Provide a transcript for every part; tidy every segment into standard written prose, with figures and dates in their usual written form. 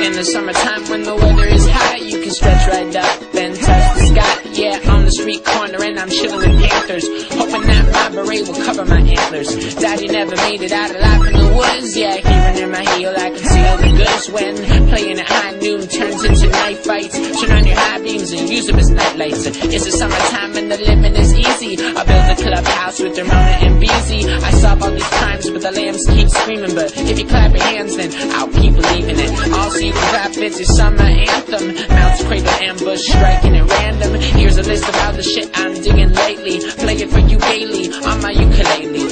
In the summertime when the weather is hot, you can stretch right up and touch the sky. Yeah, on the street corner and I'm chilling with panthers, hoping that my beret will cover my antlers. Daddy never made it out alive in the woods. Yeah, hearing in my heel I can see all the goods. When playing at high noon turns into night fights, turn on your high beams and use them as night lights. It's the summertime and the living is easy. I build a clubhouse with Ramona and BZ. I solve all these crimes but the lambs keep screaming. But if you clap your hands then I'll keep believing it. Also you can clap, it's your summer anthem. Mounts, cradle, ambush, striking at random. Here's a list of all the shit I'm digging lately. Play it for you daily on my ukulele.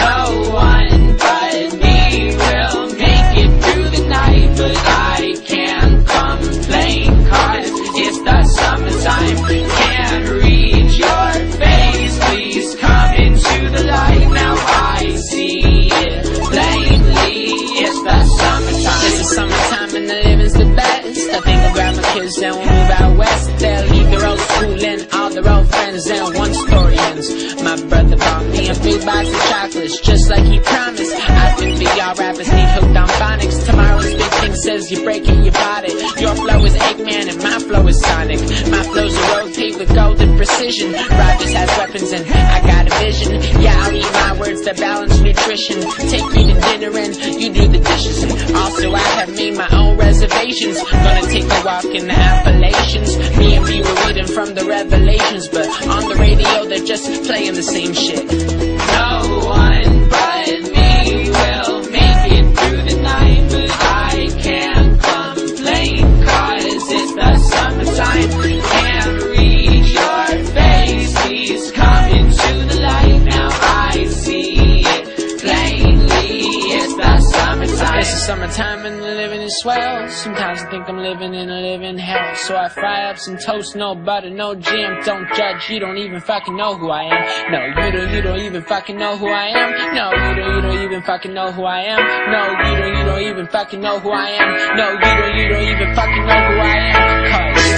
No one but me will make it through the night, but I can't complain cause it's the summertime. Can't read your face, please come into the light. Now I see it plainly, it's the summertime. It's the summertime and the living's the best. I think I'll grab my kids and we'll move out west. They'll leave their old school and all their old friends, and one story ends. My brother bought me a big box of chocolates just like he promised. I think big y'all rappers need hooked on phonics. Tomorrow's big thing says you break it, you bought it. Your flow is Eggman and my flow is Sonic. My flow's a road paved with golden precision. Rogers has weapons and I got a vision. Yeah, I'll eat my words to balance nutrition. Take you to dinner and you do the dishes. And also I have made my own reservations. Gonna take a walk in the Appalachians. Me and B were reading from the Revelations, but on the radio they're just playing the same shit. No one but me will make it through the night, but I can't complain cause it's the summertime. Can't read your face, please come into the light. Now I see it plainly, it's the summertime. It's the summertime and the living is swell. Sometimes I think I'm living in a living hell. So I fry up some toast, no butter, no jam. Don't judge, you don't even fucking know who I am. No, you don't even fucking know who I am. No, you don't even fucking know who I am. No, you don't even fucking know who I am. No, you don't even fucking know who I am. Cause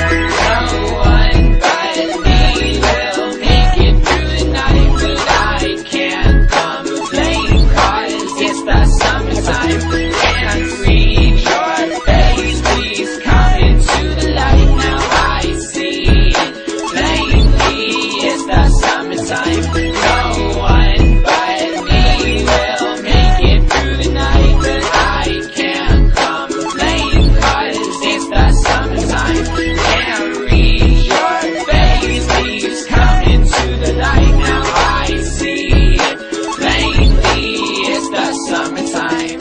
no one but me will make it through the night, but I can't complain cause it's the summertime. Can't read your face, please come into the light. Now I see it plainly, it's the summertime. No one but me will make it through the night, but I can't complain cause it's the summertime. Can't read your face, please come into the light. Now I see it plainly, it's the summertime.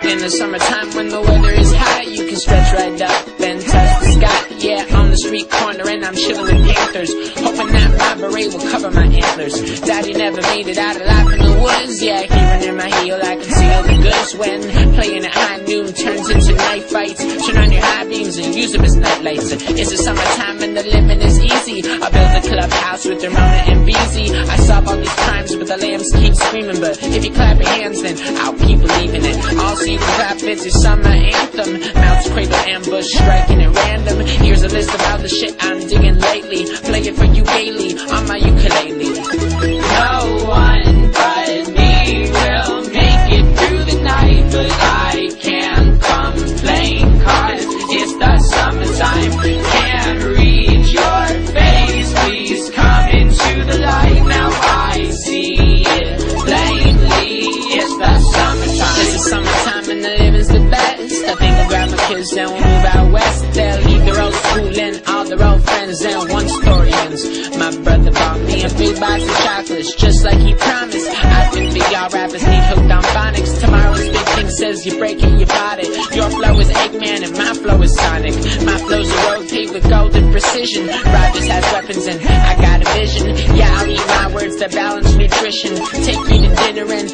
In the summertime when the weather is hot, you can stretch right up and touch the sky. Yeah, on the street corner and I'm chilling with panthers, hoping that my beret will cover my antlers. Daddy never made it out alive in the woods. Yeah, hearing in my heel I can see all the goods. When playing at high noon turns into night fights, turn on your high beams and use them as night lights. It's the summertime and the living is easy. I build a clubhouse with Ramona and BZ. I solve all these crimes but the lambs keep screaming. But if you clap your hands then I'll keep believing it. Also you can clap, it's your summer anthem. Mounts, cradle, ambush, striking at random. Here's a list of all the shit I'm digging lately. Play it for you daily on my ukulele. No one but me will make it through the night, but I can't complain cause it's the summertime. Can't read your face, please come into the light. Now I see it plainly, it's the summertime. It's the summertime and the living's the best. I think I'll grab my kids and we'll move out west. They'll leave their old school and all their old friends, and one story ends. My brother bought me a big box of chocolates just like he promised. I think big y'all rappers need hooked on phonics. Tomorrow's big thing says you break it, you bought it. Your flow is Eggman and my flow is Sonic. My flow's a road paved with golden precision. Rogers has weapons and I got a vision. Yeah, I'll eat my words to balance nutrition. Take you to dinner and